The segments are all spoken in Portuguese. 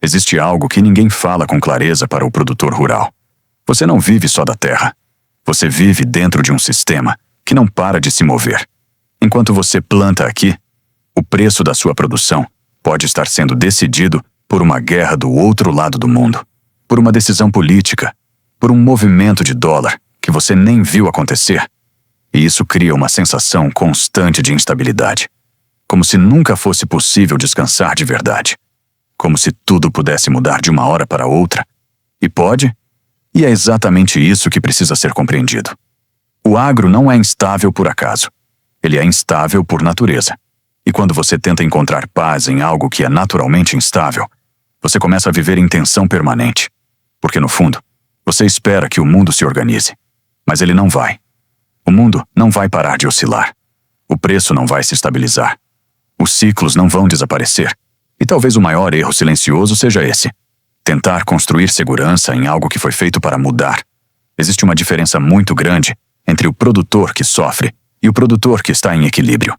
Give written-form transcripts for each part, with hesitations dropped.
Existe algo que ninguém fala com clareza para o produtor rural. Você não vive só da terra. Você vive dentro de um sistema que não para de se mover. Enquanto você planta aqui, o preço da sua produção pode estar sendo decidido por uma guerra do outro lado do mundo, por uma decisão política, por um movimento de dólar que você nem viu acontecer. E isso cria uma sensação constante de instabilidade, como se nunca fosse possível descansar de verdade, como se tudo pudesse mudar de uma hora para outra. E pode, e é exatamente isso que precisa ser compreendido. O agro não é instável por acaso. Ele é instável por natureza. E quando você tenta encontrar paz em algo que é naturalmente instável, você começa a viver em tensão permanente. Porque, no fundo, você espera que o mundo se organize. Mas ele não vai. O mundo não vai parar de oscilar. O preço não vai se estabilizar. Os ciclos não vão desaparecer. E talvez o maior erro silencioso seja esse: tentar construir segurança em algo que foi feito para mudar. Existe uma diferença muito grande entre o produtor que sofre e o produtor que está em equilíbrio.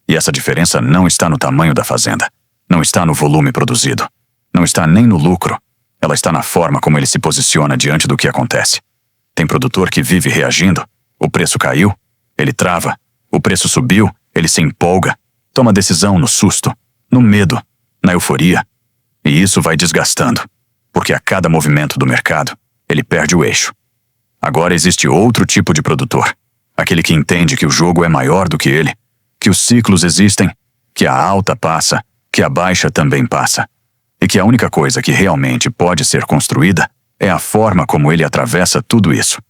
E essa diferença não está no tamanho da fazenda, não está no volume produzido, não está nem no lucro. Ela está na forma como ele se posiciona diante do que acontece. Tem produtor que vive reagindo. O preço caiu, ele trava. O preço subiu, ele se empolga. Toma decisão no susto, no medo, na euforia. E isso vai desgastando, porque a cada movimento do mercado, ele perde o eixo. Agora existe outro tipo de produtor, aquele que entende que o jogo é maior do que ele, que os ciclos existem, que a alta passa, que a baixa também passa, e que a única coisa que realmente pode ser construída é a forma como ele atravessa tudo isso.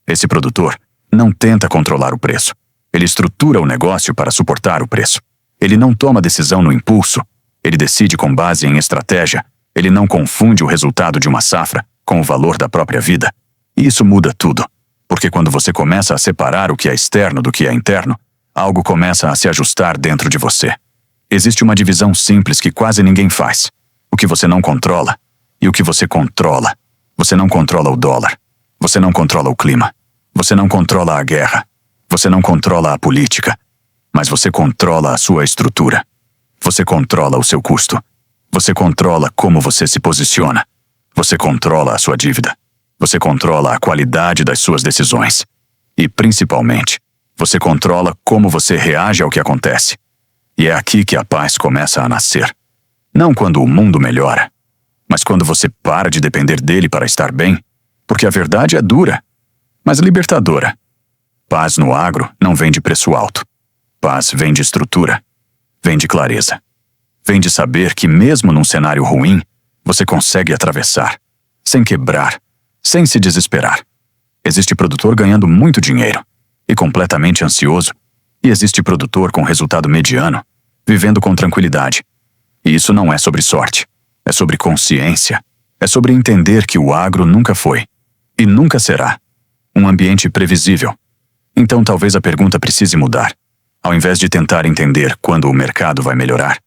Esse produtor não tenta controlar o preço. Ele estrutura o negócio para suportar o preço. Ele não toma decisão no impulso. Ele decide com base em estratégia. Ele não confunde o resultado de uma safra com o valor da própria vida. E isso muda tudo, porque quando você começa a separar o que é externo do que é interno, algo começa a se ajustar dentro de você. Existe uma divisão simples que quase ninguém faz. O que você não controla e o que você controla. Você não controla o dólar. Você não controla o clima. Você não controla a guerra. Você não controla a política. Mas você controla a sua estrutura. Você controla o seu custo. Você controla como você se posiciona. Você controla a sua dívida. Você controla a qualidade das suas decisões. E, principalmente, você controla como você reage ao que acontece. E é aqui que a paz começa a nascer. Não quando o mundo melhora, mas quando você para de depender dele para estar bem, porque a verdade é dura, mas libertadora. Paz no agro não vem de preço alto. Paz vem de estrutura, vem de clareza. Vem de saber que mesmo num cenário ruim, você consegue atravessar, sem quebrar, sem se desesperar. Existe produtor ganhando muito dinheiro e completamente ansioso, e existe produtor com resultado mediano, vivendo com tranquilidade. E isso não é sobre sorte, é sobre consciência, é sobre entender que o agro nunca foi, e nunca será, um ambiente previsível. Então talvez a pergunta precise mudar. Ao invés de tentar entender quando o mercado vai melhorar,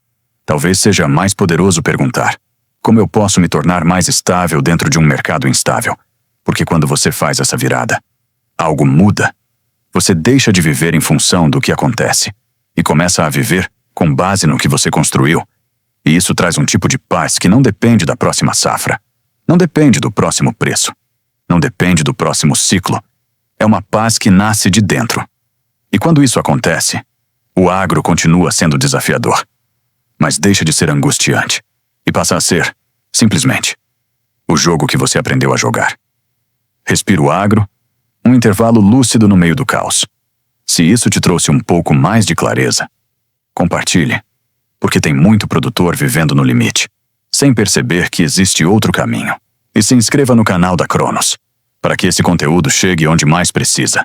talvez seja mais poderoso perguntar: como eu posso me tornar mais estável dentro de um mercado instável? Porque quando você faz essa virada, algo muda. Você deixa de viver em função do que acontece e começa a viver com base no que você construiu. E isso traz um tipo de paz que não depende da próxima safra, não depende do próximo preço, não depende do próximo ciclo. É uma paz que nasce de dentro. E quando isso acontece, o agro continua sendo desafiador, mas deixa de ser angustiante e passa a ser, simplesmente, o jogo que você aprendeu a jogar. Respira o agro, um intervalo lúcido no meio do caos. Se isso te trouxe um pouco mais de clareza, compartilhe, porque tem muito produtor vivendo no limite, sem perceber que existe outro caminho. E se inscreva no canal da Cronos, para que esse conteúdo chegue onde mais precisa.